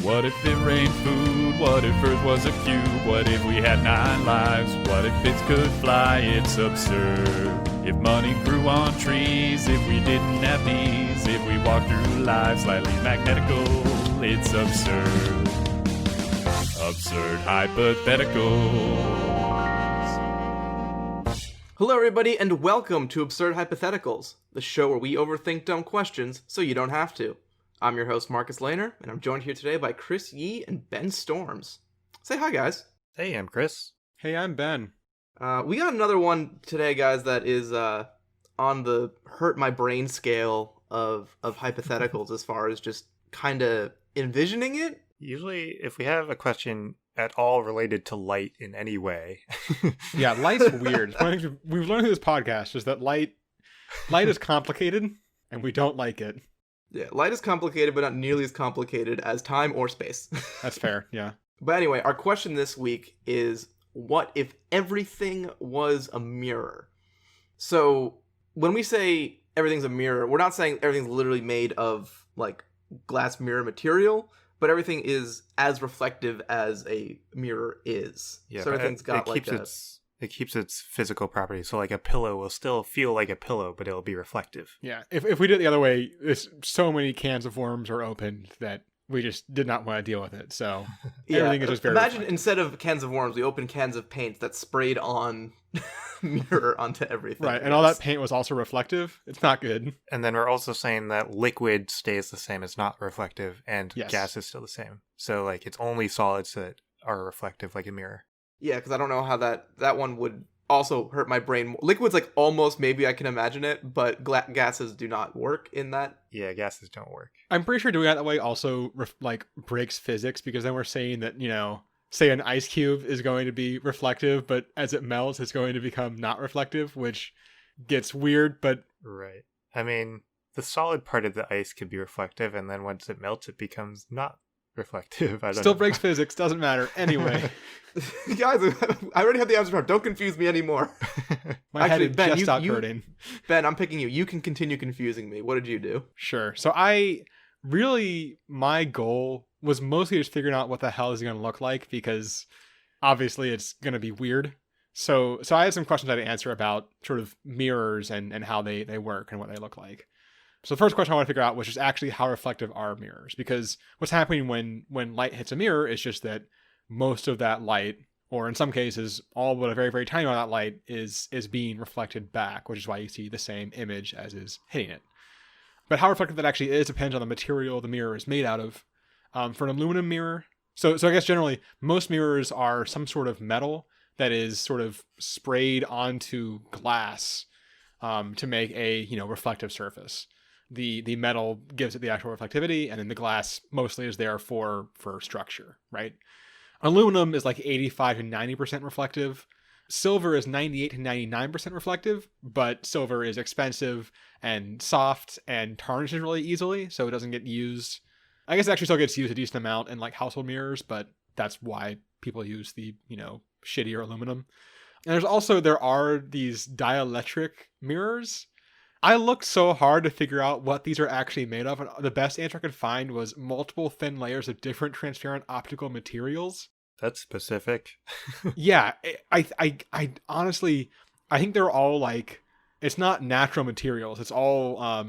What if it rained food? What if Earth was a cube? What if we had 9 lives? What if bits could fly? It's absurd. If money grew on trees, if we didn't have knees, if we walked through life slightly magnetical, it's absurd. Absurd Hypotheticals. Hello everybody and welcome to Absurd Hypotheticals, the show where we overthink dumb questions so you don't have to. I'm your host Marcus Lehner, and I'm joined here today by Chris Yee and Ben Storms. Say hi, guys. Hey, I'm Chris. Hey, I'm Ben. We got another one today, guys, that is on the hurt my brain scale of hypotheticals as far as just kind of envisioning it. Usually, if we have a question at all related to light in any way. Yeah, light's weird. One of the things we've learned through this podcast is that light is complicated, and we don't like it. Yeah, light is complicated, but not nearly as complicated as time or space. That's fair, yeah. But anyway, our question this week is, what if everything was a mirror? So when we say everything's a mirror, we're not saying everything's literally made of like glass mirror material, but everything is as reflective as a mirror is. Yeah, so everything's got like it keeps its physical properties. So like a pillow will still feel like a pillow, but it'll be reflective. Yeah, if we did it the other way, so many cans of worms are opened that we just did not want to deal with it. So everything is just very imagine reflective. Instead of cans of worms, we open cans of paint that sprayed on mirror onto everything. Right, and all that paint was also reflective. It's not good. And then we're also saying that liquid stays the same, it's not reflective, and Yes. gas is still the same. So like it's only solids that are reflective like a mirror. Yeah, because I don't know how that one would also hurt my brain. Liquid's like almost maybe I can imagine it, but gases do not work in that. Yeah, gases don't work. I'm pretty sure doing it that way also breaks physics, because then we're saying that, say an ice cube is going to be reflective, but as it melts, it's going to become not reflective, which gets weird, but... Right. I mean, the solid part of the ice could be reflective, and then once it melts, it becomes not reflective. I don't Still know. breaks physics, doesn't matter. Anyway. Guys, I already have the answer. Don't confuse me anymore. My head just stopped hurting. Ben, I'm picking you. You can continue confusing me. What did you do? Sure. So my goal was mostly just figuring out what the hell is it going to look like, because obviously it's going to be weird. So I had some questions I had to answer about sort of mirrors and how they work and what they look like. So the first question I want to figure out was just actually how reflective are mirrors, because what's happening when light hits a mirror is just that most of that light, or in some cases all but a very, very tiny amount of that light is being reflected back, which is why you see the same image as is hitting it. But how reflective that actually is depends on the material the mirror is made out of. For an aluminum mirror, so I guess generally most mirrors are some sort of metal that is sort of sprayed onto glass to make a reflective surface. The metal gives it the actual reflectivity, and then the glass mostly is there for structure, right? Aluminum is like 85 to 90% reflective. Silver is 98 to 99% reflective, but silver is expensive and soft and tarnishes really easily, so it doesn't get used. I guess it actually still gets used a decent amount in like household mirrors, but that's why people use the, shittier aluminum. And there are these dielectric mirrors. I looked so hard to figure out what these are actually made of, and the best answer I could find was multiple thin layers of different transparent optical materials. That's specific. Yeah, I honestly, I think they're all like, it's not natural materials. It's all,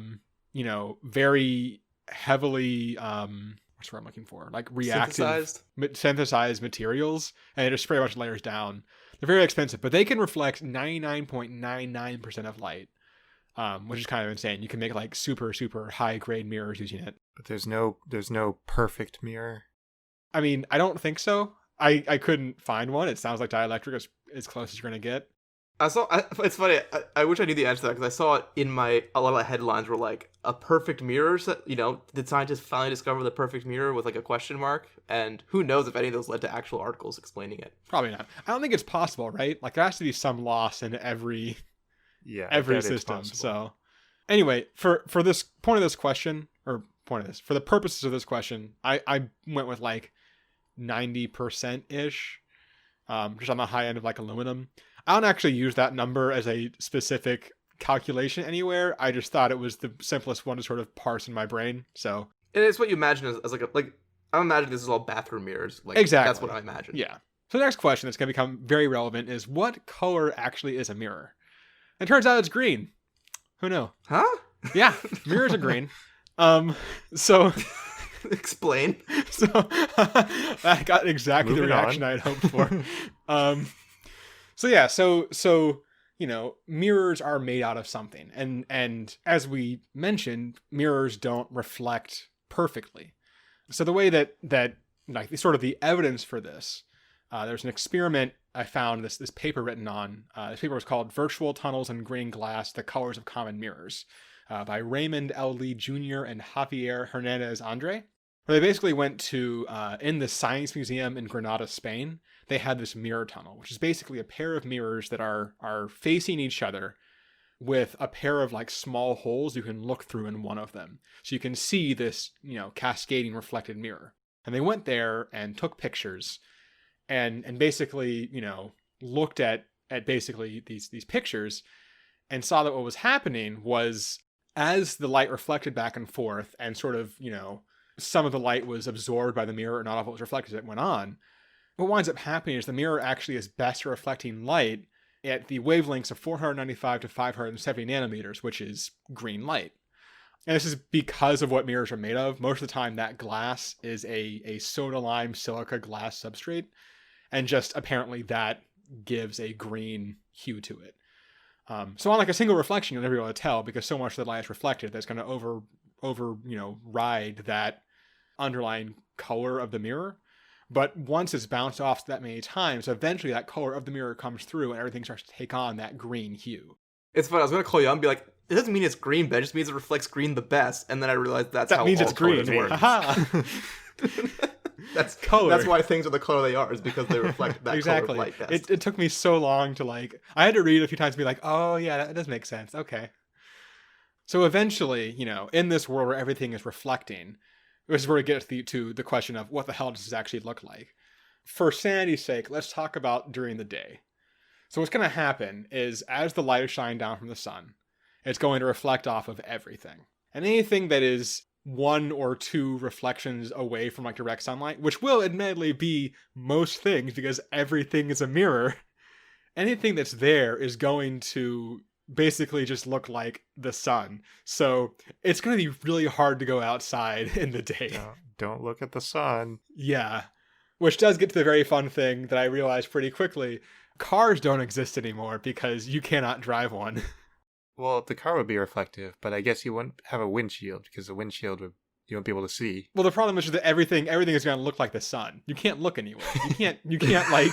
very heavily, what's the word I'm looking for? Like reactive, synthesized materials, and they just spray a bunch of layers down. They're very expensive, but they can reflect 99.99% of light. Which is kind of insane. You can make like super, super high grade mirrors using it. But there's no perfect mirror. I mean, I don't think so. I couldn't find one. It sounds like dielectric is as close as you're going to get. It's funny. I wish I knew the answer to that, because I saw it in a lot of the headlines were like, a perfect mirror. Did scientists finally discover the perfect mirror with like a question mark? And who knows if any of those led to actual articles explaining it. Probably not. I don't think it's possible, right? Like there has to be some loss in every system. So anyway, for this for the purposes of this question, I went with like 90% ish, just on the high end of like aluminum. I don't actually use that number as a specific calculation anywhere. I just thought it was the simplest one to sort of parse in my brain. So And it's what you imagine as like I'm imagining this is all bathroom mirrors. Like, Exactly. That's what I imagine. Yeah. So the next question that's going to become very relevant is, what color actually is a mirror? And it turns out it's green. Who knew? Huh? Yeah, mirrors are green. So Explain. So I got exactly Moving the reaction on. I had hoped for. So mirrors are made out of something, and as we mentioned, mirrors don't reflect perfectly. So the way that like sort of the evidence for this, there's an experiment I found this paper written on. This paper was called "Virtual Tunnels in Green Glass: The Colors of Common Mirrors," by Raymond L. Lee Jr. and Javier Hernandez Andre. Where they basically went to, in the Science Museum in Granada, Spain, they had this mirror tunnel, which is basically a pair of mirrors that are facing each other with a pair of like small holes you can look through in one of them. So you can see this, cascading reflected mirror. And they went there and took pictures and basically, looked at basically these pictures and saw that what was happening was, as the light reflected back and forth and sort of, some of the light was absorbed by the mirror and not all of it was reflected as it went on. What winds up happening is the mirror actually is best at reflecting light at the wavelengths of 495 to 570 nanometers, which is green light. And this is because of what mirrors are made of. Most of the time that glass is a soda lime silica glass substrate. And just apparently that gives a green hue to it. So on like a single reflection, you'll never be able to tell because so much of the light is reflected that's going to ride that underlying color of the mirror. But once it's bounced off that many times, eventually that color of the mirror comes through and everything starts to take on that green hue. It's funny. I was going to call you out and be like, it doesn't mean it's green, but it just means it reflects green the best. And then I realized that means all it's green. colors work. Haha. That's color. That's why things are the color they are, is because they reflect that exactly. color of light best. It took me so long to I had to read it a few times and be like, oh yeah, that does make sense. Okay. So eventually, in this world where everything is reflecting, this is where we get to the question of what the hell does this actually look like? For sanity's sake, let's talk about during the day. So what's going to happen is as the light is shining down from the sun, it's going to reflect off of everything. And anything that is one or two reflections away from like direct sunlight, which will admittedly be most things because everything is a mirror, anything that's there is going to basically just look like the sun. So it's going to be really hard to go outside in the day. No, don't look at the sun. Yeah. Which does get to the very fun thing that I realized pretty quickly. Cars don't exist anymore because you cannot drive one. Well, the car would be reflective, but I guess you wouldn't have a windshield because the windshield you won't be able to see. Well, the problem is that everything is going to look like the sun. You can't look anywhere. You can't like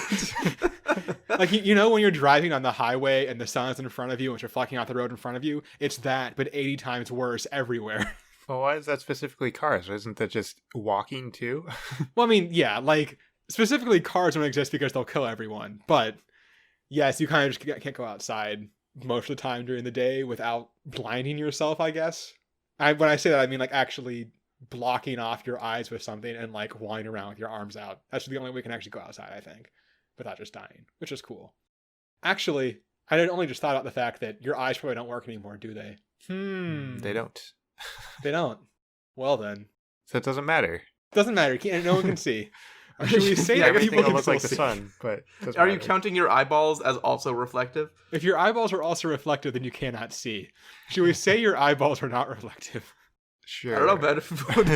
when you're driving on the highway and the sun is in front of you and it's reflecting off the road in front of you, it's that, but 80 times worse everywhere. Well, why is that specifically cars? Isn't that just walking too? Well, I mean, yeah, like specifically cars don't exist because they'll kill everyone. But yes, you kind of just can't go outside most of the time during the day without blinding yourself, I guess. When I say that, I mean like actually blocking off your eyes with something and like wandering around with your arms out. That's the only way we can actually go outside, I think, without just dying, which is cool. Actually, I only just thought about the fact that your eyes probably don't work anymore, do they? They don't. They don't. Well then. So it doesn't matter. Doesn't matter. No one can see. Or should we say Yeah, that people Everything will can look still like the see? sun, but it doesn't Are you matter. counting your eyeballs as also reflective? If your eyeballs are also reflective, then you cannot see. Should we say your eyeballs are not reflective? Sure. I don't know, Ben.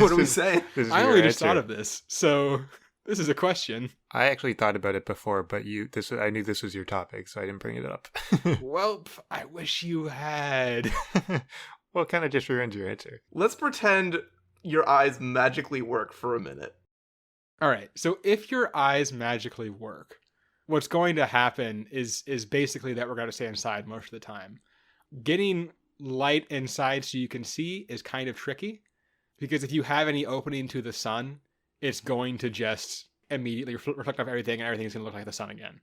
What do we say? This is I your only just answer. thought of this, so this is a question. I actually thought about it before, but I knew this was your topic, so I didn't bring it up. Well, I wish you had. Well, kind of just ruined your answer. Let's pretend your eyes magically work for a minute. All right, so if your eyes magically work, what's going to happen is basically that we're going to stay inside most of the time. Getting light inside so you can see is kind of tricky, because if you have any opening to the sun, it's going to just immediately reflect off everything and everything's going to look like the sun again.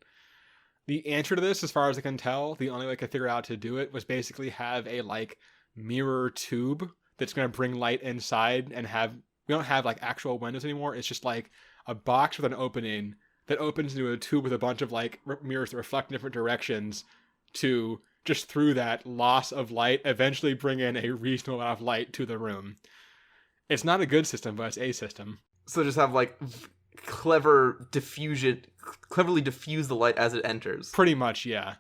The answer to this, as far as I can tell, the only way I could figure out to do it was basically have a like mirror tube that's going to bring light inside and we don't have like actual windows anymore. It's just like a box with an opening that opens into a tube with a bunch of like mirrors that reflect in different directions to just through that loss of light eventually bring in a reasonable amount of light to the room. It's not a good system, but it's a system. So just have like cleverly diffuse the light as it enters. Pretty much, yeah.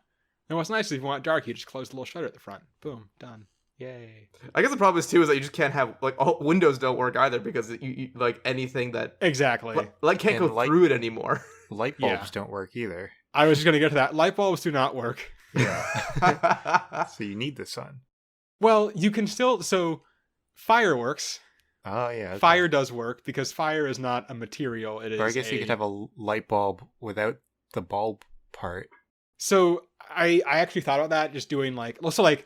And what's nice is if you want dark, you just close the little shutter at the front. Boom, done. Yay. I guess the problem is too is that you just can't have like all windows don't work either because you like anything that Exactly. light can't And go through it anymore. Light Yeah. bulbs don't work either. I was just going to get to that. Light bulbs do not work. Yeah. So you need the sun. Well, you can still... So, fireworks. Oh, yeah. Okay. Fire does work because fire is not a material. It is Or I guess you could have a light bulb without the bulb part. So, I actually thought about that, just doing like... Also, like,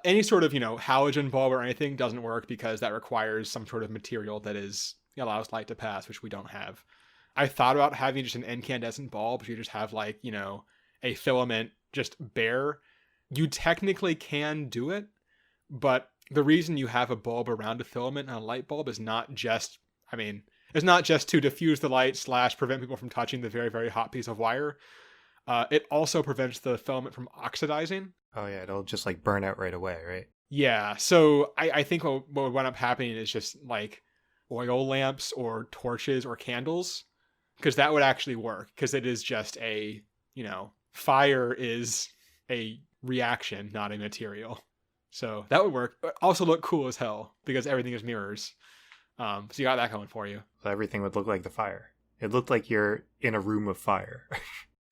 any sort of, halogen bulb or anything doesn't work because that requires some sort of material that allows light to pass, which we don't have. I thought about having just an incandescent bulb, so you just have like, a filament just bare. You technically can do it, but the reason you have a bulb around a filament and a light bulb is not just, it's not just to diffuse the light / prevent people from touching the very, very hot piece of wire. It also prevents the filament from oxidizing. Oh, yeah. It'll just like burn out right away, right? Yeah. So I think what would wind up happening is just like oil lamps or torches or candles, because that would actually work, because it is just fire is a reaction, not a material. So that would work. Also look cool as hell because everything is mirrors. So you got that going for you. So everything would look like the fire. It looked like you're in a room of fire.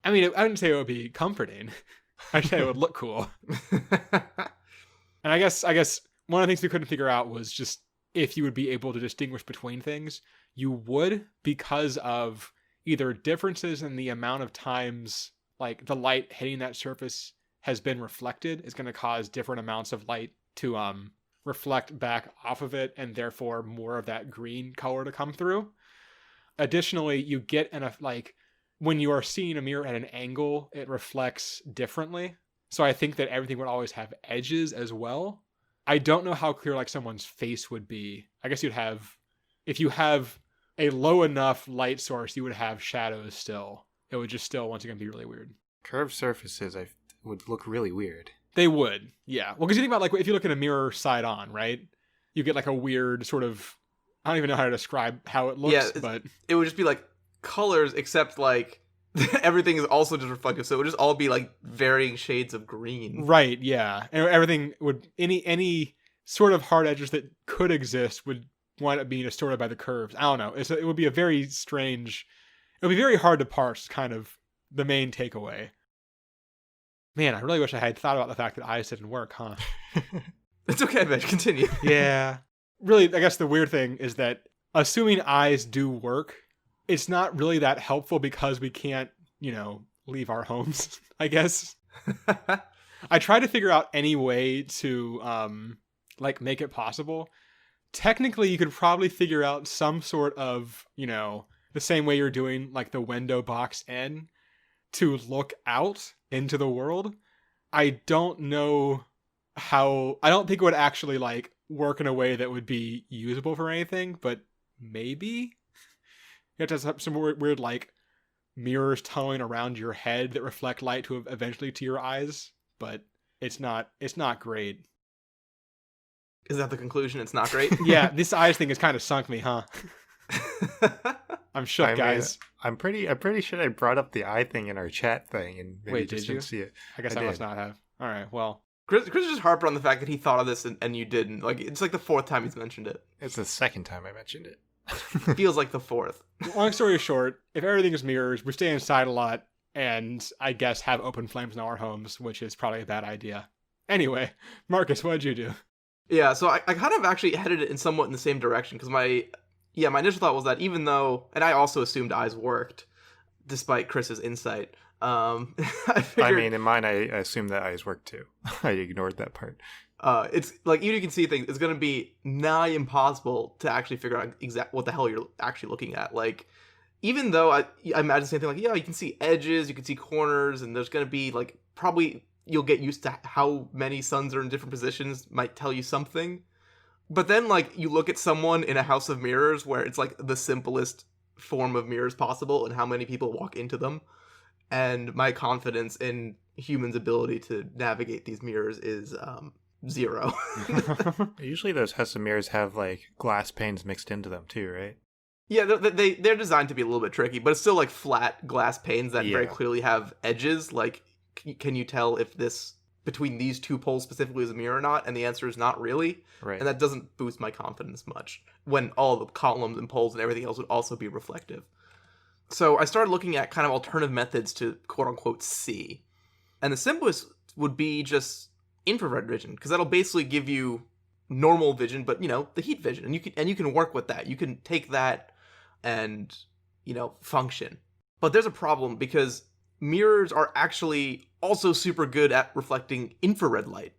I mean, I wouldn't say it would be comforting. I'd say it would look cool. And I guess one of the things we couldn't figure out was just if you would be able to distinguish between things. You would, because of either differences in the amount of times like the light hitting that surface has been reflected is going to cause different amounts of light to reflect back off of it, and therefore more of that green color to come through. Additionally, you get when you are seeing a mirror at an angle, it reflects differently. So I think that everything would always have edges as well. I don't know how clear like someone's face would be. I guess if you have a low enough light source, you would have shadows still. It would just still, once again, be really weird. Curved surfaces would look really weird. They would, yeah. Well, because you think about, like, if you look at a mirror side on, right? You get, like, a weird sort of... I don't even know how to describe how it looks, but... It would just be, like, colors, except, like, everything is also just reflective, so it would just all be, like, varying shades of green. Right, yeah. And everything would... Any sort of hard edges that could exist would wind up being distorted by the curves. I don't know. It would be a very strange... It would be very hard to parse, kind of, the main takeaway. Man, I really wish I had thought about the fact that eyes didn't work, huh? It's okay, man. Continue. Yeah. Really, I guess the weird thing is that assuming eyes do work, it's not really that helpful because we can't, leave our homes, I guess. I tried to figure out any way to, make it possible. Technically, you could probably figure out some sort of, the same way you're doing, like, the window box in to look out into the world. I don't know how... I don't think it would actually, like, work in a way that would be usable for anything, but maybe? You have to have some weird, like, mirrors tunneling around your head that reflect light to eventually to your eyes, but it's not great. Is that the conclusion? It's not great? Yeah, this eyes thing has kind of sunk me, huh? I'm shook, guys. I'm pretty sure I brought up the eye thing in our chat thing, and maybe Wait, just did you? didn't see it. I guess I must not have. All right, well. Chris just harped on the fact that he thought of this and you didn't. Like, it's like the fourth time he's mentioned it. It's the second time I mentioned it. Feels like the fourth. Long story short, if everything is mirrors, we stay inside a lot, and I guess have open flames in our homes, which is probably a bad idea. Anyway, Marcus, what'd you do? Yeah, so I kind of actually headed it somewhat in the same direction, because my initial thought was that even though, and I also assumed eyes worked, despite Chris's insight. I figured, in mine, I assumed that eyes worked too. I ignored that part. It's like, even if you can see things, it's going to be nigh impossible to actually figure out what the hell you're actually looking at. Like, even though I imagine the same thing, like, yeah, you can see edges, you can see corners, and there's going to be, like, probably you'll get used to how many suns are in different positions, might tell you something. But then, like, you look at someone in a house of mirrors where it's, like, the simplest form of mirrors possible and how many people walk into them. And my confidence in humans' ability to navigate these mirrors is zero. Usually those house of mirrors have, like, glass panes mixed into them too, right? Yeah, they're designed to be a little bit tricky, but it's still like flat glass panes that very Yeah. clearly have edges. Like, can you tell if this between these two poles specifically is a mirror or not? And the answer is not really. Right. And that doesn't boost my confidence much when all the columns and poles and everything else would also be reflective. So I started looking at kind of alternative methods to quote unquote see. And the simplest would be just infrared vision, because that'll basically give you normal vision, but the heat vision. And you can work with that. You can take that and function. But there's a problem, because mirrors are actually also super good at reflecting infrared light,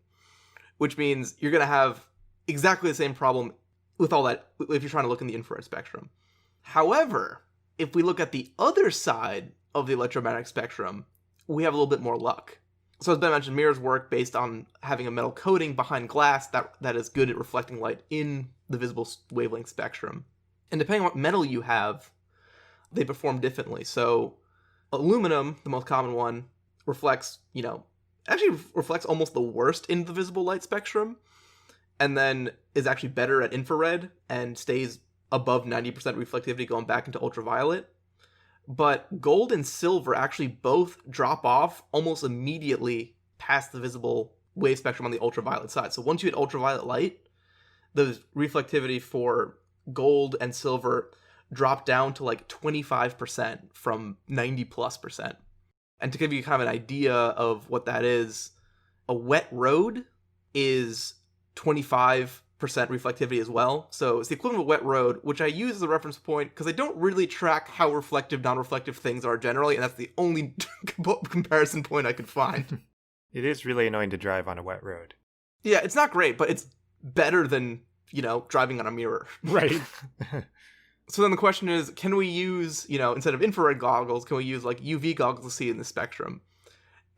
which means you're going to have exactly the same problem with all that if you're trying to look in the infrared spectrum. However, if we look at the other side of the electromagnetic spectrum, we have a little bit more luck. So as Ben mentioned, mirrors work based on having a metal coating behind glass that is good at reflecting light in the visible wavelength spectrum. And depending on what metal you have, they perform differently. So aluminum, the most common one, reflects almost the worst in the visible light spectrum, and then is actually better at infrared and stays above 90% reflectivity going back into ultraviolet. But gold and silver actually both drop off almost immediately past the visible wave spectrum on the ultraviolet side. So once you hit ultraviolet light, the reflectivity for gold and silver drop down to like 25% from 90+%. And to give you kind of an idea of what that is, a wet road is 25% reflectivity as well. So it's the equivalent of a wet road, which I use as a reference point because I don't really track how reflective, non-reflective things are generally, and that's the only comparison point I could find. It is really annoying to drive on a wet road. Yeah, it's not great, but it's better than, driving on a mirror. Right. So then the question is, can we use, instead of infrared goggles, can we use like UV goggles to see in the spectrum?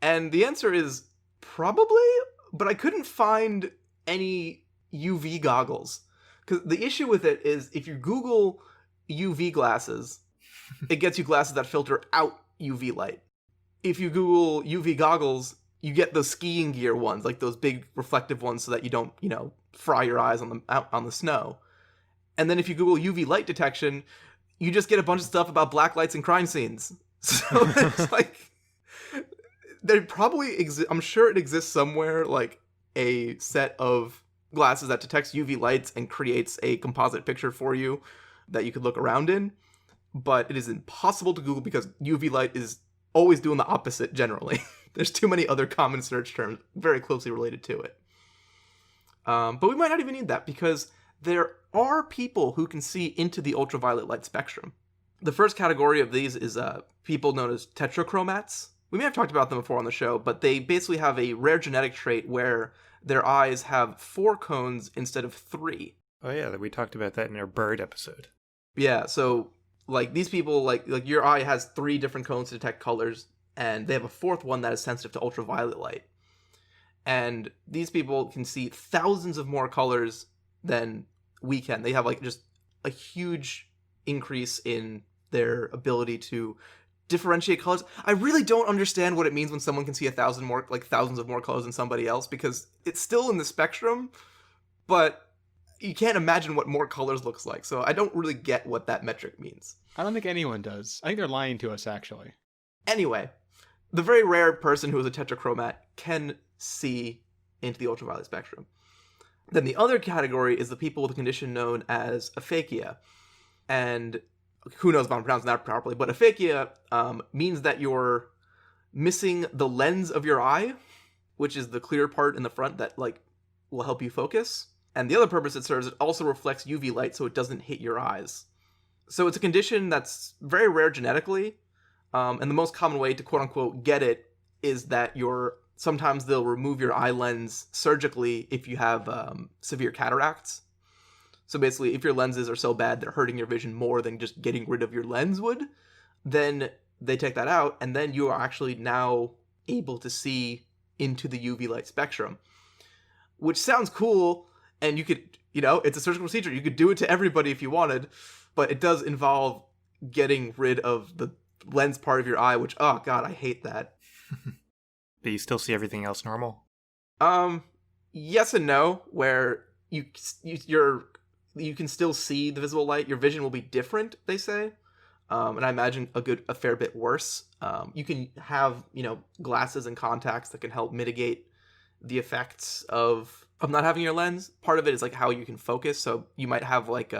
And the answer is probably, but I couldn't find any UV goggles. Because the issue with it is if you Google UV glasses, it gets you glasses that filter out UV light. If you Google UV goggles, you get those skiing gear ones, like those big reflective ones so that you don't, fry your eyes out on the snow. And then if you Google UV light detection, you just get a bunch of stuff about black lights and crime scenes. So it's like, there probably exists, I'm sure it exists somewhere, like a set of glasses that detects UV lights and creates a composite picture for you that you could look around in. But it is impossible to Google because UV light is always doing the opposite generally. There's too many other common search terms very closely related to it. But we might not even need that because there are people who can see into the ultraviolet light spectrum. The first category of these is people known as tetrachromats. We may have talked about them before on the show, but they basically have a rare genetic trait where their eyes have 4 cones instead of 3. Oh yeah, we talked about that in our bird episode. Yeah, so like these people, like your eye has 3 different cones to detect colors, and they have a 4th one that is sensitive to ultraviolet light. And these people can see thousands of more colors than we can. They have like just a huge increase in their ability to differentiate colors. I really don't understand what it means when someone can see thousands of more colors than somebody else, because it's still in the spectrum, but you can't imagine what more colors looks like. So I don't really get what that metric means. I don't think anyone does. I think they're lying to us, actually. Anyway, the very rare person who is a tetrachromat can see into the ultraviolet spectrum. Then the other category is the people with a condition known as aphakia. And who knows if I'm pronouncing that properly, but aphakia means that you're missing the lens of your eye, which is the clear part in the front that will help you focus. And the other purpose it serves, it also reflects UV light so it doesn't hit your eyes. So it's a condition that's very rare genetically, and the most common way to quote-unquote get it is that sometimes they'll remove your eye lens surgically if you have severe cataracts. So basically, if your lenses are so bad they're hurting your vision more than just getting rid of your lens would, then they take that out, and then you are actually now able to see into the UV light spectrum. Which sounds cool, and you could, it's a surgical procedure. You could do it to everybody if you wanted, but it does involve getting rid of the lens part of your eye, which, oh god, I hate that. But you still see everything else normal? Yes and no, where your you can still see the visible light. Your vision will be different, they say. And I imagine a fair bit worse. You can have, glasses and contacts that can help mitigate the effects of not having your lens. Part of it is like how you can focus. So you might have like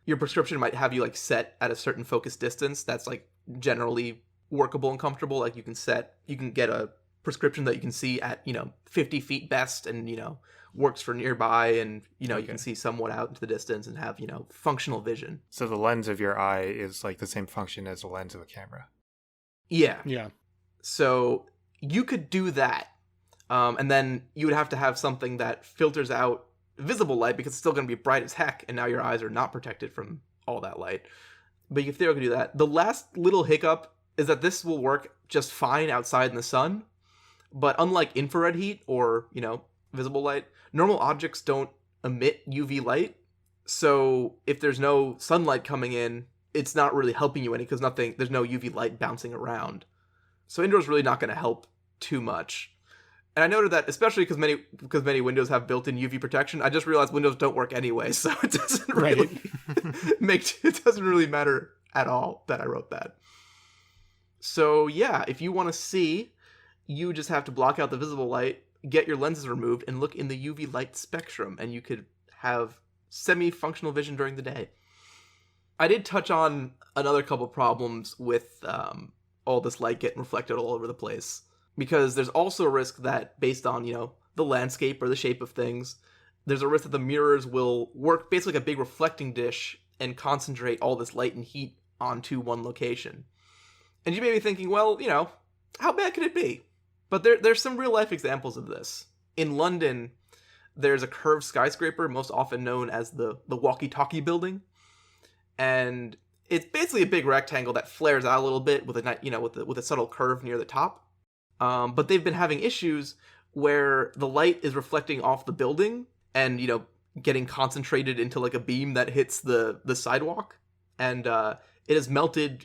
your prescription might have you like set at a certain focus distance that's like generally workable and comfortable. Like you can get a prescription that you can see at 50 feet best, and works for nearby, and you can see somewhat out into the distance and have functional vision. So the lens of your eye is like the same function as the lens of a camera. Yeah. So you could do that, and then you would have to have something that filters out visible light, because it's still going to be bright as heck, and now your eyes are not protected from all that light. But you can theoretically do that. The last little hiccup is that this will work just fine outside in the sun, but unlike infrared heat or visible light, normal objects don't emit UV light. So if there's no sunlight coming in, it's not really helping you any, because there's no UV light bouncing around. So indoors really not going to help too much. And I noted that especially because many Windows have built-in UV protection. I just realized Windows don't work anyway, so it doesn't really it doesn't really matter at all that I wrote that. So yeah, if you want to see, you just have to block out the visible light, get your lenses removed, and look in the UV light spectrum, and you could have semi-functional vision during the day. I did touch on another couple problems with all this light getting reflected all over the place, because there's also a risk that based on, the landscape or the shape of things, there's a risk that the mirrors will work basically like a big reflecting dish and concentrate all this light and heat onto one location. And you may be thinking, well, how bad could it be? But there's some real life examples of this. In London, there's a curved skyscraper, most often known as the walkie-talkie building. And it's basically a big rectangle that flares out a little bit with a subtle curve near the top. But they've been having issues where the light is reflecting off the building and, getting concentrated into like a beam that hits the sidewalk. And it has melted,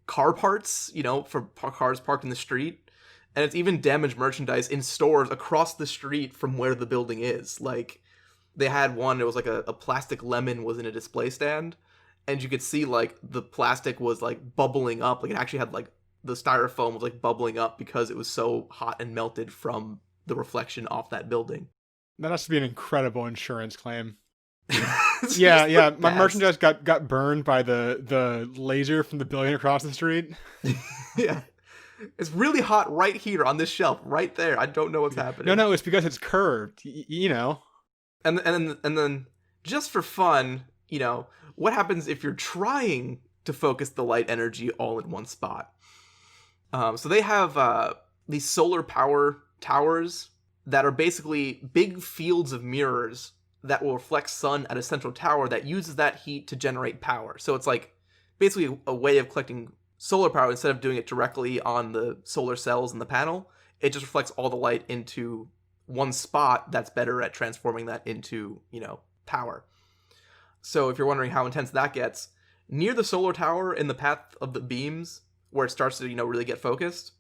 car parts, for cars parked in the street. And it's even damaged merchandise in stores across the street from where the building is. Like, they had one, it was like a plastic lemon was in a display stand. And you could see, like, the plastic was, like, bubbling up. Like, it actually had, like, the styrofoam was, like, bubbling up because it was so hot and melted from the reflection off that building. That has to be an incredible insurance claim. Yeah. My merchandise got burned by the laser from the building across the street. Yeah. It's really hot right here on this shelf, right there. I don't know what's happening. No, it's because it's curved, And then, just for fun, what happens if you're trying to focus the light energy all in one spot? So they have these solar power towers that are basically big fields of mirrors that will reflect sun at a central tower that uses that heat to generate power. So it's like basically a way of collecting solar power. Instead of doing it directly on the solar cells in the panel, it just reflects all the light into one spot that's better at transforming that into, power. So if you're wondering how intense that gets, near the solar tower in the path of the beams, where it starts to, really get focused,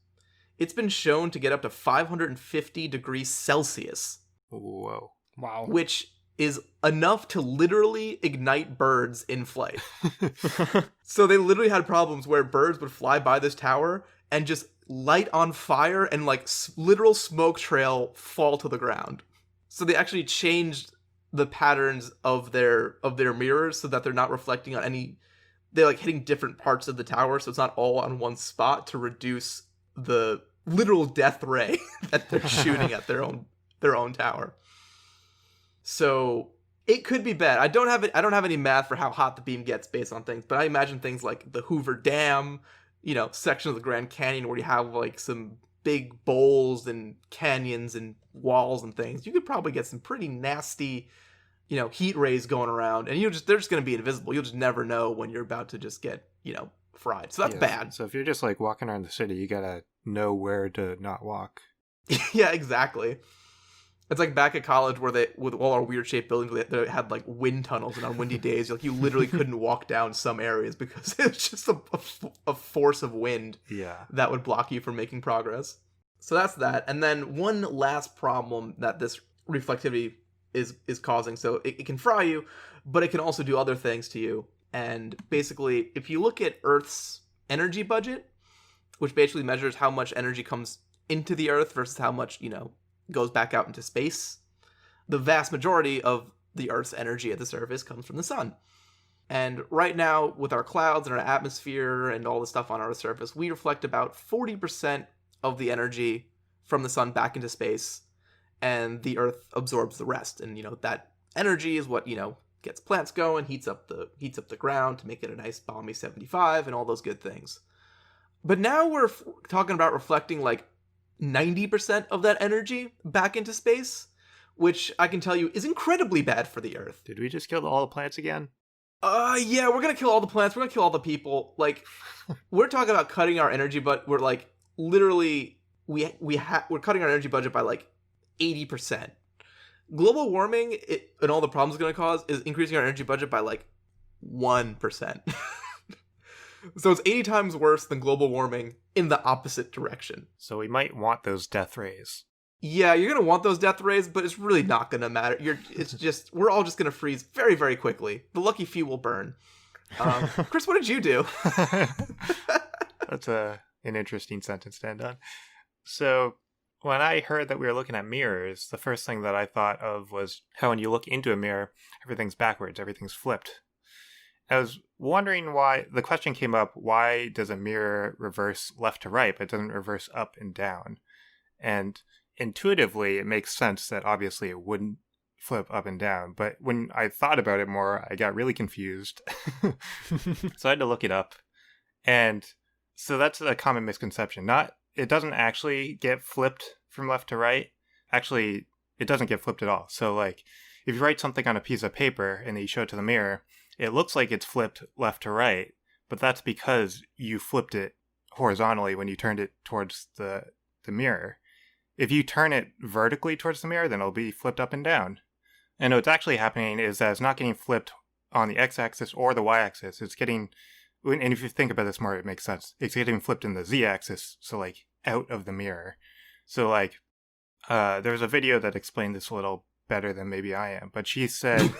it's been shown to get up to 550 degrees Celsius. Whoa. Wow. Which is enough to literal ignite birds in flight. So they literally had problems where birds would fly by this tower and just light on fire and like literal smoke trail fall to the ground. So they actually changed the patterns of their mirrors so that they're not reflecting on any, they're like hitting different parts of the tower, so it's not all on one spot, to reduce the literal death ray that they're shooting at their own tower. So it could be bad. I don't have any math for how hot the beam gets based on things, but I imagine things like the Hoover Dam, section of the Grand Canyon where you have like some big bowls and canyons and walls and things. You could probably get some pretty nasty, heat rays going around, and they're just going to be invisible. You'll just never know when you're about to just get, fried. So that's bad. So if you're just like walking around the city, you gotta know where to not walk. Yeah, exactly. It's like back at college where with all our weird shaped buildings, they had like wind tunnels, and on windy days, you literally couldn't walk down some areas because it was just a force of wind that would block you from making progress. So that's that. And then one last problem that this reflectivity is causing. So it can fry you, but it can also do other things to you. And basically, if you look at Earth's energy budget, which basically measures how much energy comes into the Earth versus how much, goes back out into space, the vast majority of the Earth's energy at the surface comes from the sun. And right now, with our clouds and our atmosphere and all the stuff on our surface, we reflect about 40% of the energy from the sun back into space, and the Earth absorbs the rest. And that energy is what gets plants going, heats up the ground to make it a nice balmy 75, and all those good things. But now we're talking about reflecting like 90% of that energy back into space, which I can tell you is incredibly bad for the Earth. Did we just kill all the plants again? Yeah, we're gonna kill all the plants. We're gonna kill all the people. Like, we're talking about cutting our energy, but we're like literally we're cutting our energy budget by like 80%. Global warming and all the problems it's gonna cause is increasing our energy budget by like 1%. So it's 80 times worse than global warming in the opposite direction. So we might want those death rays. Yeah, you're gonna want those death rays, but it's really not gonna matter. We're all just gonna freeze very, very quickly. The lucky few will burn. Chris, what did you do? That's an interesting sentence to end on. So when I heard that we were looking at mirrors, the first thing that I thought of was how when you look into a mirror, everything's backwards, everything's flipped. I was wondering why, the question came up, why does a mirror reverse left to right, but it doesn't reverse up and down? And intuitively, it makes sense that obviously it wouldn't flip up and down. But when I thought about it more, I got really confused. So I had to look it up. And so that's a common misconception. It doesn't actually get flipped from left to right. Actually, it doesn't get flipped at all. So like, if you write something on a piece of paper and then you show it to the mirror, it looks like it's flipped left to right, but that's because you flipped it horizontally when you turned it towards the mirror. If you turn it vertically towards the mirror, then it'll be flipped up and down. And what's actually happening is that it's not getting flipped on the x-axis or the y-axis. It's getting, and if you think about this more, it makes sense. It's getting flipped in the z-axis, so like out of the mirror. So like, there's a video that explained this a little better than maybe I am, but she said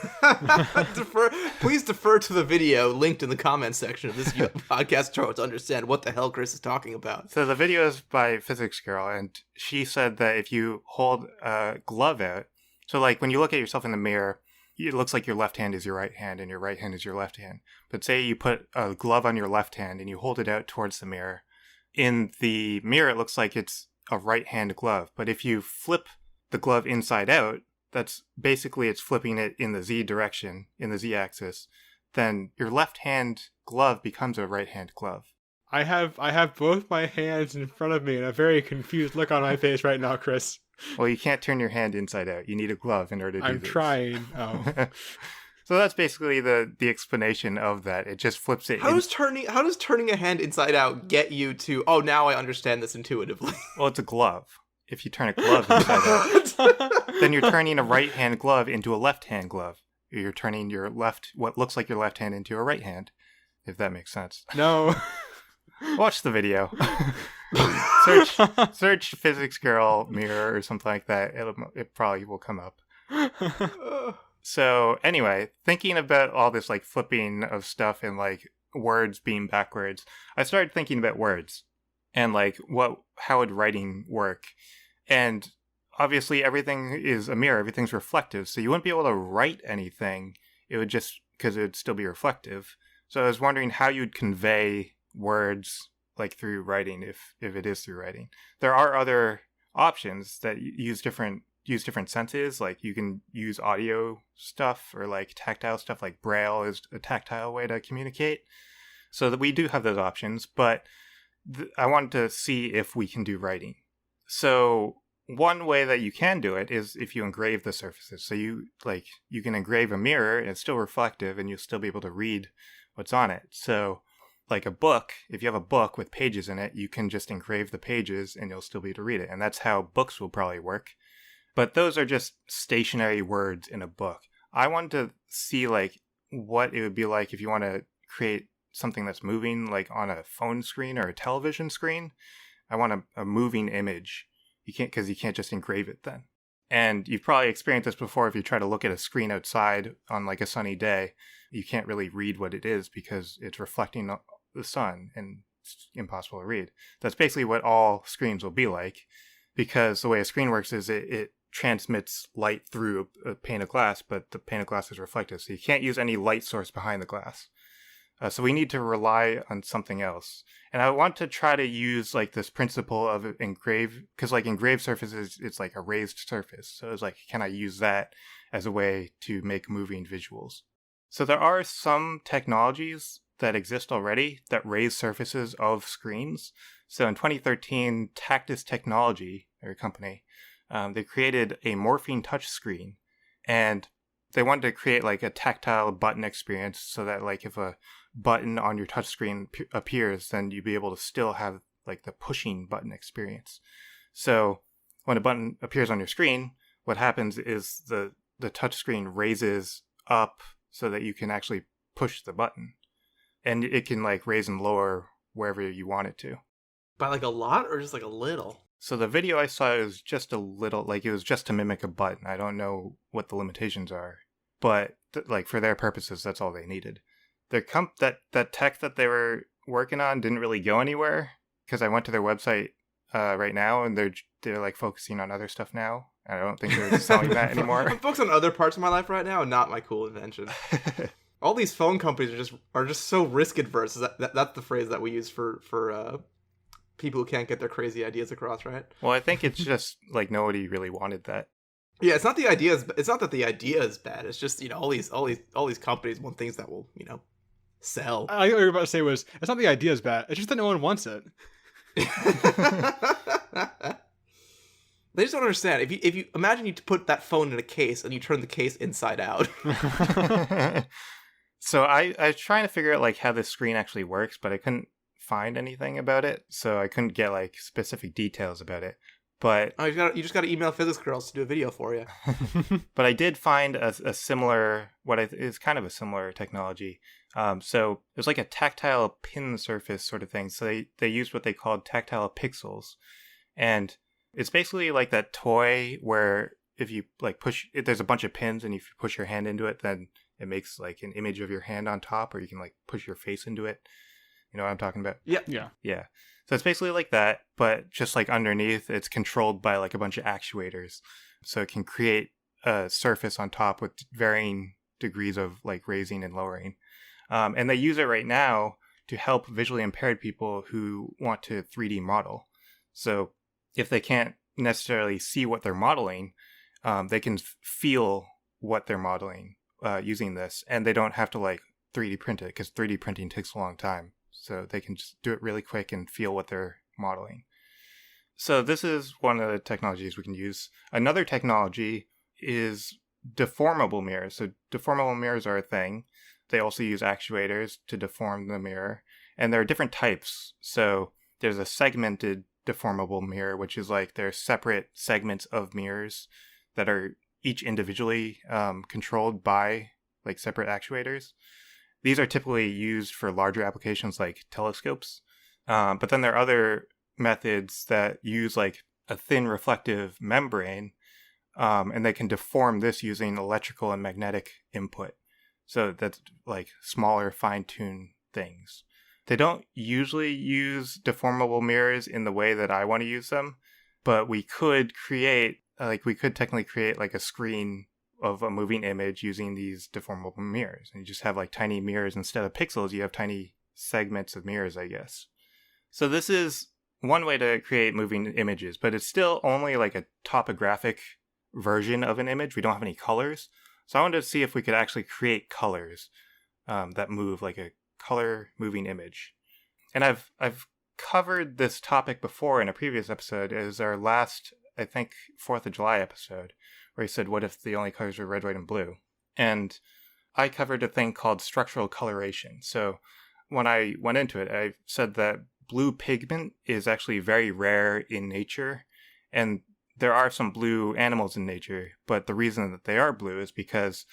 Please defer to the video linked in the comments section of this podcast to understand what the hell Chris is talking about. So the video is by Physics Girl, and she said that if you hold a glove out, so like when you look at yourself in the mirror, it looks like your left hand is your right hand and your right hand is your left hand. But say you put a glove on your left hand and you hold it out towards the mirror. In the mirror, it looks like it's a right hand glove. But if you flip the glove inside out, that's basically it's flipping it in the Z direction, in the Z axis, then your left hand glove becomes a right hand glove. I have both my hands in front of me and a very confused look on my face right now, Chris. Well, you can't turn your hand inside out. You need a glove in order to do I'm this. trying. Oh. So that's basically the explanation of that. It just flips it. How does turning a hand inside out get you to, oh, now I understand this intuitively? Well, it's a glove. If you turn a glove inside out, then you're turning a right hand glove into a left hand glove. You're turning what looks like your left hand into a right hand, if that makes sense. No. Watch the video. Search Physics Girl mirror or something like that. It probably will come up. So anyway, thinking about all this like flipping of stuff and like words being backwards, I started thinking about words and like how would writing work? And obviously everything is a mirror, everything's reflective, so you wouldn't be able to write anything. It would just, because it would still be reflective. So I was wondering how you'd convey words like through writing, if it is through writing. There are other options that use different senses, like you can use audio stuff or like tactile stuff, like Braille is a tactile way to communicate. So that we do have those options, but I wanted to see if we can do writing. So one way that you can do it is if you engrave the surfaces. So you can engrave a mirror and it's still reflective and you'll still be able to read what's on it. So like a book, if you have a book with pages in it, you can just engrave the pages and you'll still be able to read it. And that's how books will probably work. But those are just stationary words in a book. I wanted to see like what it would be like if you want to create something that's moving, like on a phone screen or a television screen. I want a moving image. You can't just engrave it then. And you've probably experienced this before. If you try to look at a screen outside on like a sunny day, you can't really read what it is because it's reflecting the sun and it's impossible to read. That's basically what all screens will be like, because the way a screen works is it transmits light through a pane of glass, but the pane of glass is reflective, so you can't use any light source behind the glass. So we need to rely on something else. And I want to try to use like this principle of because like engraved surfaces, it's like a raised surface. So it's like, can I use that as a way to make moving visuals? So there are some technologies that exist already that raise surfaces of screens. So in 2013, Tactus Technology, their company, they created a morphing touch screen, and they wanted to create like a tactile button experience so that like if a button on your touch screen appears, then you'd be able to still have like the pushing button experience. So when a button appears on your screen, what happens is the touch screen raises up so that you can actually push the button, and it can like raise and lower wherever you want it to. By like a lot or just like a little? So the video I saw is just a little, like it was just to mimic a button. I don't know what the limitations are, but like for their purposes, that's all they needed. That tech that they were working on didn't really go anywhere, because I went to their website right now, and they're like focusing on other stuff now. I don't think they're selling that anymore. I'm focused on other parts of my life right now, and not my cool invention. All these phone companies are just so risk adverse. That's the phrase that we use for people who can't get their crazy ideas across, right? Well, I think it's just like nobody really wanted that. Yeah, it's not the idea. It's not that the idea is bad. It's just, all these companies want things that will sell. I think what you were about to say was, it's not the idea is bad. It's just that no one wants it. They just don't understand. If you imagine you put that phone in a case and you turn the case inside out. So I was trying to figure out like how this screen actually works, but I couldn't find anything about it, so I couldn't get like specific details about it. But you just got to email physics girls to do a video for you. But I did find a similar, is kind of a similar technology. So it was like a tactile pin surface sort of thing. So they used what they called tactile pixels, and it's basically like that toy where if you like there's a bunch of pins, and if you push your hand into it, then it makes like an image of your hand on top, or you can like push your face into it. You know what I'm talking about? Yeah. So it's basically like that, but just like underneath, it's controlled by like a bunch of actuators. So it can create a surface on top with varying degrees of like raising and lowering. And they use it right now to help visually impaired people who want to 3D model. So if they can't necessarily see what they're modeling, they can feel what they're modeling using this. And they don't have to like 3D print it, because 3D printing takes a long time. So they can just do it really quick and feel what they're modeling. So this is one of the technologies we can use. Another technology is deformable mirrors. So deformable mirrors are a thing. They also use actuators to deform the mirror. And there are different types. So there's a segmented deformable mirror, which is like they're separate segments of mirrors that are each individually controlled by like separate actuators. These are typically used for larger applications like telescopes. But then there are other methods that use like a thin reflective membrane, and they can deform this using electrical and magnetic input. So that's like smaller, fine-tuned things. They don't usually use deformable mirrors in the way that I want to use them, but we could technically create like a screen of a moving image using these deformable mirrors. And you just have like tiny mirrors. Instead of pixels, you have tiny segments of mirrors, I guess. So this is one way to create moving images, but it's still only like a topographic version of an image. We don't have any colors. So I wanted to see if we could actually create colors that move, like a color moving image. And I've covered this topic before in a previous episode. It was our last, I think, 4th of July episode, where he said, what if the only colors were red, white, and blue? And I covered a thing called structural coloration. So when I went into it, I said that blue pigment is actually very rare in nature. And there are some blue animals in nature, but the reason that they are blue is because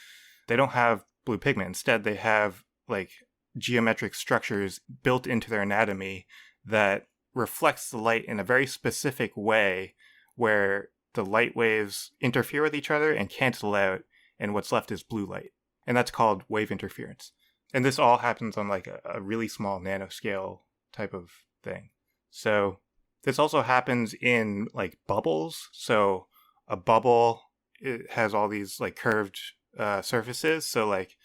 they don't have blue pigment. Instead, they have like geometric structures built into their anatomy that reflects the light in a very specific way, where the light waves interfere with each other and cancel out, and what's left is blue light. And that's called wave interference. And this all happens on like a really small nanoscale type of thing. So this also happens in like bubbles. So a bubble, it has all these like curved surfaces. So like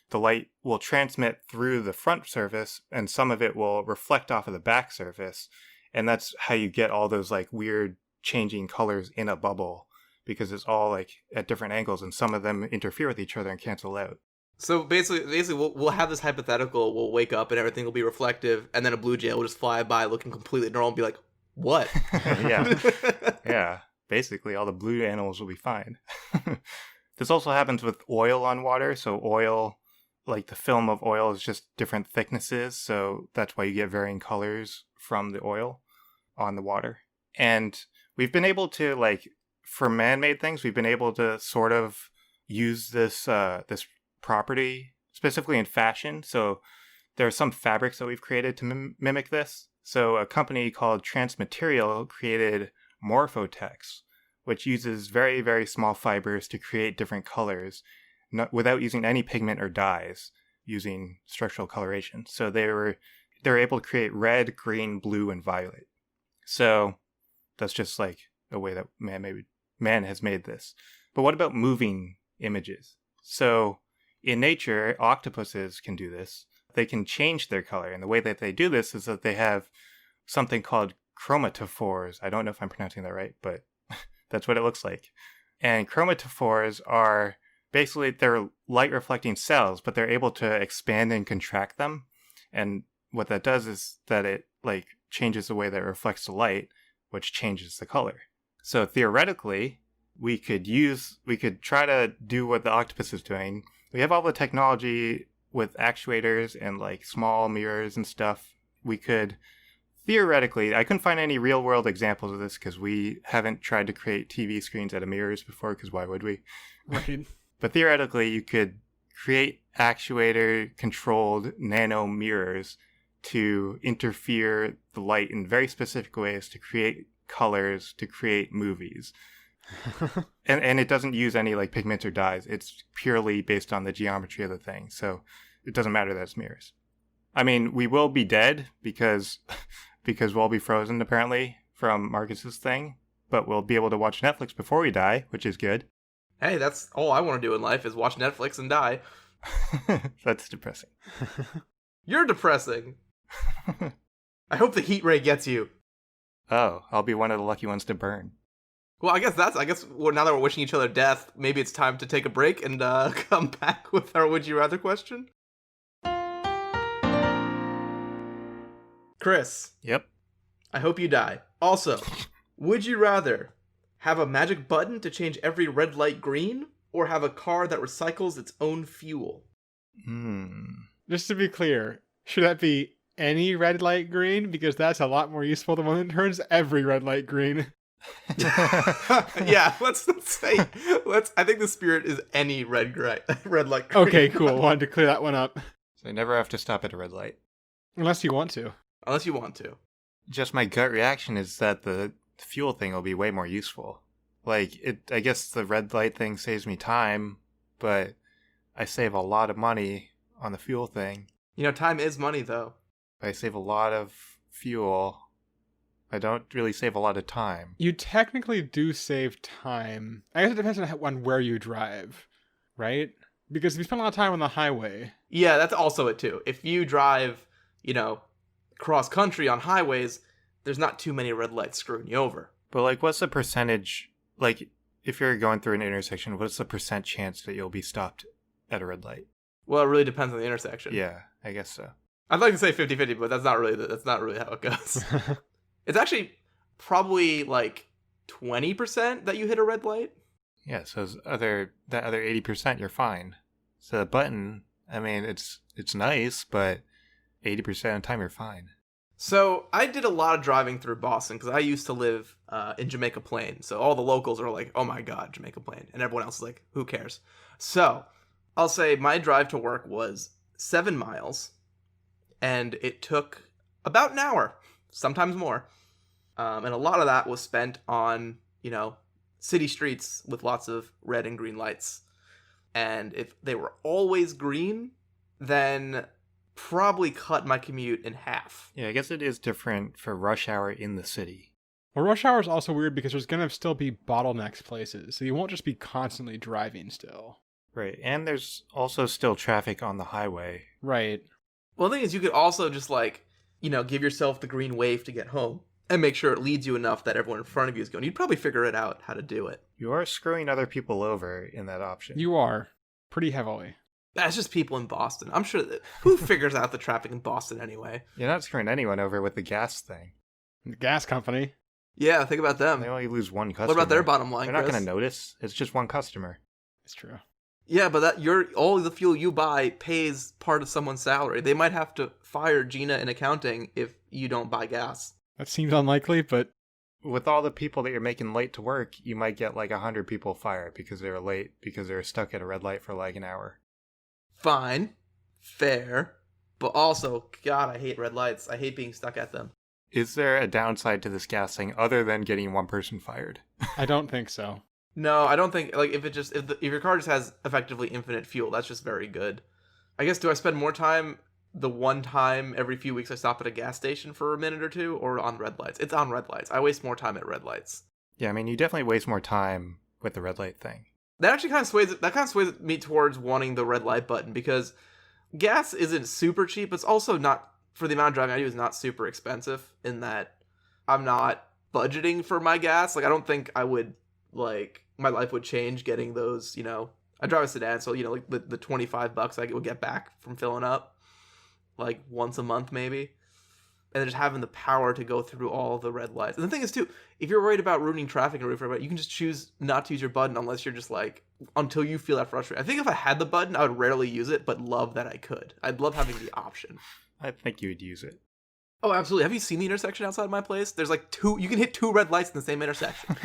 the light will transmit through the front surface and some of it will reflect off of the back surface. And that's how you get all those like weird changing colors in a bubble, because it's all like at different angles and some of them interfere with each other and cancel out. So basically we'll have this hypothetical, we'll wake up and everything will be reflective, and then a blue jay will just fly by looking completely normal and be like, what? Yeah. Yeah. Basically, all the blue animals will be fine. This also happens with oil on water. So oil, like the film of oil is just different thicknesses. So that's why you get varying colors from the oil on the water. And we've been able to, like, for man-made things, we've been able to sort of use this this property, specifically in fashion. So there are some fabrics that we've created to mimic this. So a company called Transmaterial created Morphotex, which uses very, very small fibers to create different colors without using any pigment or dyes, using structural coloration. So they were able to create red, green, blue, and violet. So that's just like a way that man has made this. But what about moving images? So in nature, octopuses can do this. They can change their color. And the way that they do this is that they have something called chromatophores. I don't know if I'm pronouncing that right, but that's what it looks like. And chromatophores are basically, they're light reflecting cells, but they're able to expand and contract them. And what that does is that it like changes the way that it reflects the light, which changes the color. So theoretically, we could try to do what the octopus is doing. We have all the technology with actuators and like small mirrors and stuff. We could theoretically, I couldn't find any real world examples of this because we haven't tried to create TV screens out of mirrors before, because why would we? Right. But theoretically, you could create actuator controlled nano mirrors to interfere the light in very specific ways to create colors, to create movies. and it doesn't use any like pigments or dyes. It's purely based on the geometry of the thing. So it doesn't matter that it's mirrors. I mean, we will be dead because we'll be frozen apparently from Marcus's thing, but we'll be able to watch Netflix before we die, which is good. Hey, that's all I want to do in life is watch Netflix and die. That's depressing. You're depressing. I hope the heat ray gets you. Oh, I'll be one of the lucky ones to burn. Well, I guess now that we're wishing each other death, maybe it's time to take a break and come back with our Would You Rather question. Chris. Yep. I hope you die. Also, would you rather have a magic button to change every red light green, or have a car that recycles its own fuel? Just to be clear, should that be any red light green? Because that's a lot more useful than one that turns every red light green. Yeah, let's say I think the spirit is any red light green. Okay, cool. Wanted to clear that one up. So you never have to stop at a red light. Unless you want to. Unless you want to. Just my gut reaction is that the fuel thing will be way more useful. Like, I guess the red light thing saves me time, but I save a lot of money on the fuel thing. You know, time is money, though. I save a lot of fuel. I don't really save a lot of time. You technically do save time. I guess it depends on where you drive, right? Because if you spend a lot of time on the highway... Yeah, that's also it, too. If you drive, cross country on highways, there's not too many red lights screwing you over. But, like, what's the percentage... Like, if you're going through an intersection, what's the % chance that you'll be stopped at a red light? Well, it really depends on the intersection. Yeah, I guess so. I'd like to say 50-50, but that's not really how it goes. It's actually probably like 20% that you hit a red light. Yeah, so that other 80%, you're fine. So the button, I mean, it's nice, but 80% of the time you're fine. So I did a lot of driving through Boston because I used to live in Jamaica Plain. So all the locals are like, oh my God, Jamaica Plain. And everyone else is like, who cares? So I'll say my drive to work was 7 miles. And it took about an hour, sometimes more. And a lot of that was spent on, city streets with lots of red and green lights. And if they were always green, then probably cut my commute in half. Yeah, I guess it is different for rush hour in the city. Well, rush hour is also weird because there's going to still be bottlenecks places, so you won't just be constantly driving still. Right, and there's also still traffic on the highway. Right. Well, the thing is, you could also just, like, you know, give yourself the green wave to get home and make sure it leads you enough that everyone in front of you is going. You'd probably figure it out how to do it. You are screwing other people over in that option. You are. Pretty heavily. That's just people in Boston. I'm sure that who figures out the traffic in Boston anyway? You're not screwing anyone over with the gas thing. The gas company. Yeah, think about them. They only lose one customer. What about their bottom line? They're not Chris? going to notice. It's just one customer. It's true. Yeah, but that all the fuel you buy pays part of someone's salary. They might have to fire Gina in accounting if you don't buy gas. That seems unlikely, but With all the people that you're making late to work, you might get like 100 people fired because they were late because they were stuck at a red light for like an hour. Fine, fair, but also, God, I hate red lights. I hate being stuck at them. Is there a downside to this gas thing other than getting one person fired? I don't think so. No, I don't think, like, if your car just has effectively infinite fuel, that's just very good. I guess, do I spend more time the one time every few weeks I stop at a gas station for a minute or two, or on red lights? It's on red lights. I waste more time at red lights. Yeah, I mean, you definitely waste more time with the red light thing. That actually kind of sways me towards wanting the red light button, because gas isn't super cheap. It's also not, for the amount of driving I do, is not super expensive in that I'm not budgeting for my gas. Like, I don't think I would, like, my life would change getting those, you know, I drive a sedan, so, you know, like the $25 I would get back from filling up, like, once a month maybe. And then just having the power to go through all the red lights. And the thing is, too, if you're worried about ruining traffic and you can just choose not to use your button unless you're just like, until you feel that frustrated. I think if I had the button, I would rarely use it, but love that I could. I'd love having the option. I think you would use it. Oh, absolutely. Have you seen the intersection outside my place? There's like you can hit 2 red lights in the same intersection.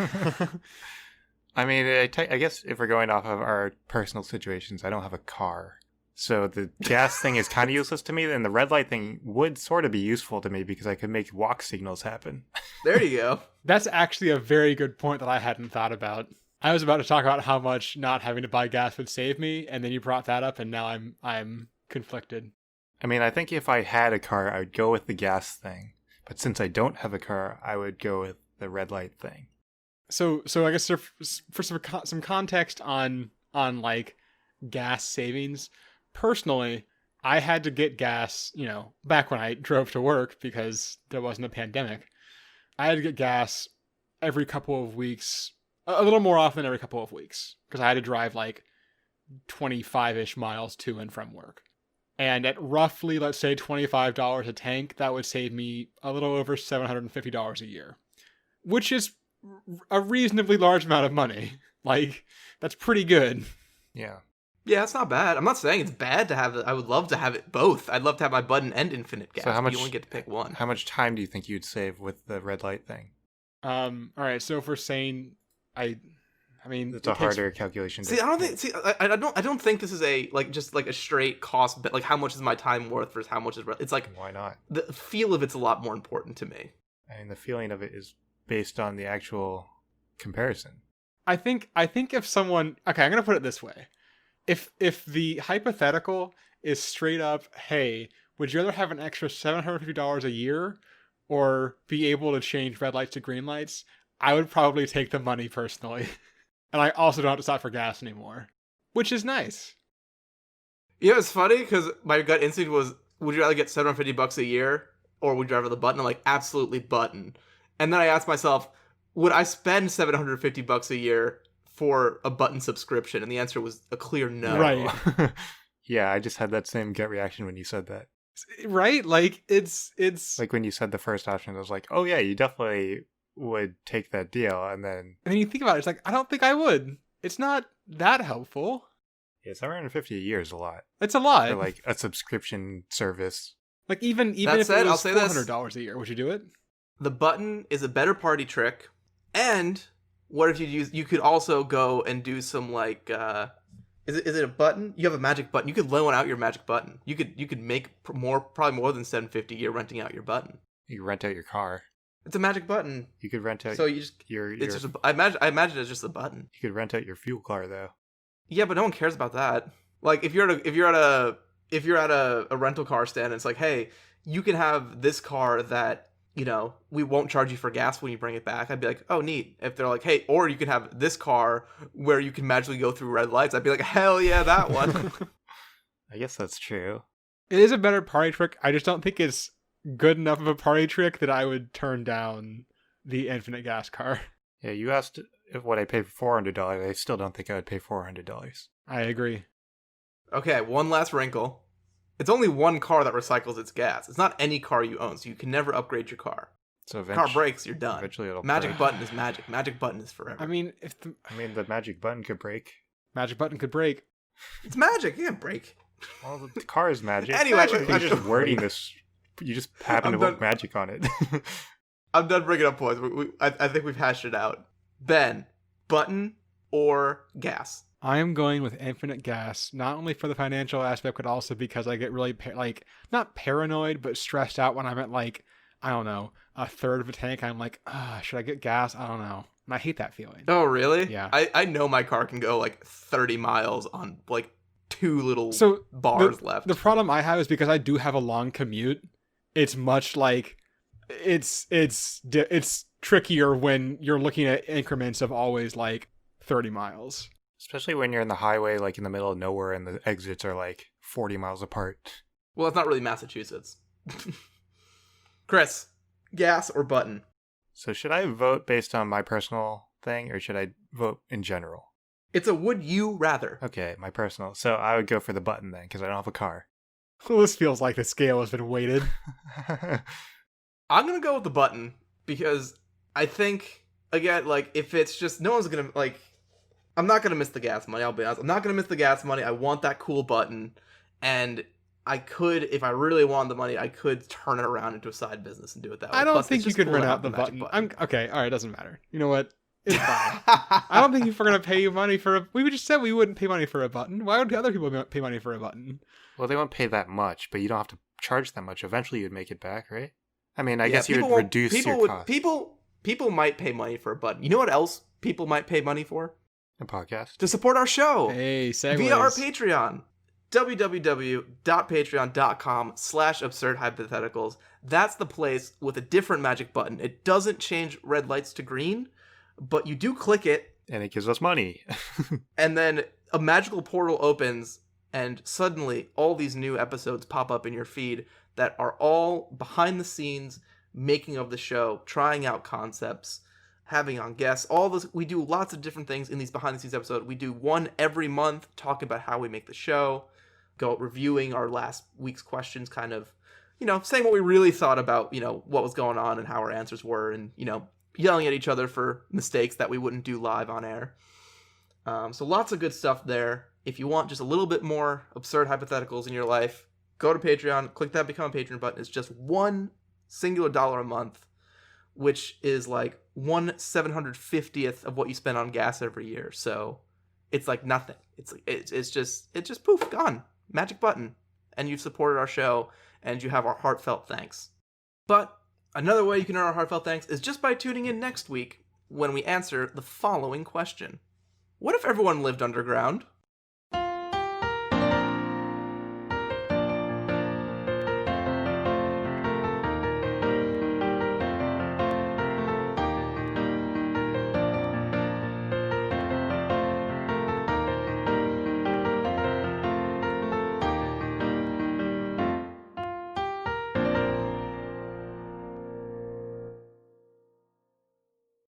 I mean, I guess if we're going off of our personal situations, I don't have a car. So the gas thing is kind of useless to me, and the red light thing would sort of be useful to me because I could make walk signals happen. There you go. That's actually a very good point that I hadn't thought about. I was about to talk about how much not having to buy gas would save me, and then you brought that up, and now I'm conflicted. I mean, I think if I had a car, I would go with the gas thing. But since I don't have a car, I would go with the red light thing. So I guess for some context on like gas savings, personally, I had to get gas, you know, back when I drove to work because there wasn't a pandemic. I had to get gas every couple of weeks, a little more often every couple of weeks, because I had to drive like 25-ish miles to and from work. And at roughly, let's say, $25 a tank, that would save me a little over $750 a year, which is a reasonably large amount of money. Like, that's pretty good. Yeah. Yeah, it's not bad. I'm not saying it's bad to have it. I would love to have it both. I'd love to have my button and infinite gas, So how much, but you only get to pick one. How much time do you think you'd save with the red light thing? All right, so if we're saying, I mean, It's a harder calculation. See, I don't think this is just a straight cost, but like how much is my time worth versus how much is it's like Why not? the feel of it's a lot more important to me. I mean, the feeling of it is based on the actual comparison. I think if someone, okay, I'm gonna put it this way: if the hypothetical is straight up, hey, would you rather have an extra $750 a year or be able to change red lights to green lights? I would probably take the money personally. And I also don't have to stop for gas anymore, which is nice. You know, it's funny because my gut instinct was, would you rather get $750 a year or would you rather the button? I'm like, absolutely button. And then I asked myself, would I spend $750 a year for a button subscription? And the answer was a clear no. Right. Yeah, I just had that same gut reaction when you said that. Right? Like, it's... Like when you said the first option, I was like, oh yeah, you definitely would take that deal. And then you think about it, it's like, I don't think I would. It's not that helpful. yeah, $750 a year is a lot. It's a lot. For like a subscription service. Like, even That if said, it I'll was say this. $400 a year, would you do it? The button is a better party trick. And what if you could also go and do some like, is it a button? You have a magic button. You could loan out your magic button. You could make probably more than $750 a year renting out your button. You rent out your car. It's a magic button. You could rent out So you just your it's just I imagine it's just a button. you could rent out your fuel car though. Yeah, but no one cares about that. Like if you're at a rental car stand and it's like, "Hey, you can have this car that, you know, we won't charge you for gas when you bring it back." I'd be like, "Oh, neat." If they're like, "Hey, or you can have this car where you can magically go through red lights." I'd be like, "Hell yeah, that one." I guess that's true. It is a better party trick. I just don't think it's good enough of a party trick that I would turn down the infinite gas car. Yeah, you asked if what I paid for $400. I still don't think I would pay $400. I agree. Okay, one last wrinkle. It's only one car that recycles its gas. It's not any car you own, so you can never upgrade your car. So Car breaks, you're done. Eventually it'll Magic break. button is magic. Magic button is forever. I mean, the magic button could break. magic button could break. It's magic. It can't break. Well, the car is magic. Anyway, You're just wording this. You just happen to I'm put done. magic on it. I'm done bringing up points. I think we've hashed it out. Ben, button or gas? I am going with infinite gas, not only for the financial aspect, but also because I get really, not paranoid, but stressed out when I'm at, I don't know, a third of a tank. I'm like, should I get gas? I don't know. And I hate that feeling. Oh, really? Yeah. I know my car can go 30 miles on 2 little So bars left. The problem I have is because I do have a long commute. It's much it's trickier when you're looking at increments of always 30 miles. Especially when you're in the highway, in the middle of nowhere, and the exits are 40 miles apart. Well, it's not really Massachusetts. Chris, gas or button? So should I vote based on my personal thing, or should I vote in general? It's a would you rather. Okay, my personal. So I would go for the button then, because I don't have a car. Well, this feels like the scale has been weighted. I'm going to go with the button because I think, again, if it's just, no one's going to, I'm not going to miss the gas money, I'll be honest. I'm not going to miss the gas money. I want that cool button. And I could, if I really wanted the money, I could turn it around into a side business and do it that way. I don't Plus, think it's you just could cool rent to out have the magic button. Okay, all right, doesn't matter. You know what? It's fine. I don't think if we're going to pay you money for we just said we wouldn't pay money for a button. Why would other people pay money for a button? Well, they won't pay that much, but you don't have to charge that much. Eventually you'd make it back, right? I mean, I guess you would reduce your cost. People might pay money for a button. You know what else people might pay money for? A podcast. To support our show. Hey, segues. Via our Patreon. www.patreon.com/absurdhypotheticals. That's the place with a different magic button. It doesn't change red lights to green, but you do click it. And it gives us money. And then a magical portal opens, and suddenly all these new episodes pop up in your feed that are all behind the scenes, making of the show, trying out concepts, having on guests, all this. We do lots of different things in these behind the scenes episodes. We do one every month talking about how we make the show, go reviewing our last week's questions, kind of, saying what we really thought about, what was going on and how our answers were, and, yelling at each other for mistakes that we wouldn't do live on air. So lots of good stuff there. If you want just a little bit more absurd hypotheticals in your life, go to Patreon, click that Become a Patron button. It's just $1 singular a month, which is 1/750th of what you spend on gas every year. So it's nothing. It's just poof, gone. Magic button. And you've supported our show, and you have our heartfelt thanks. But another way you can earn our heartfelt thanks is just by tuning in next week when we answer the following question. What if everyone lived underground?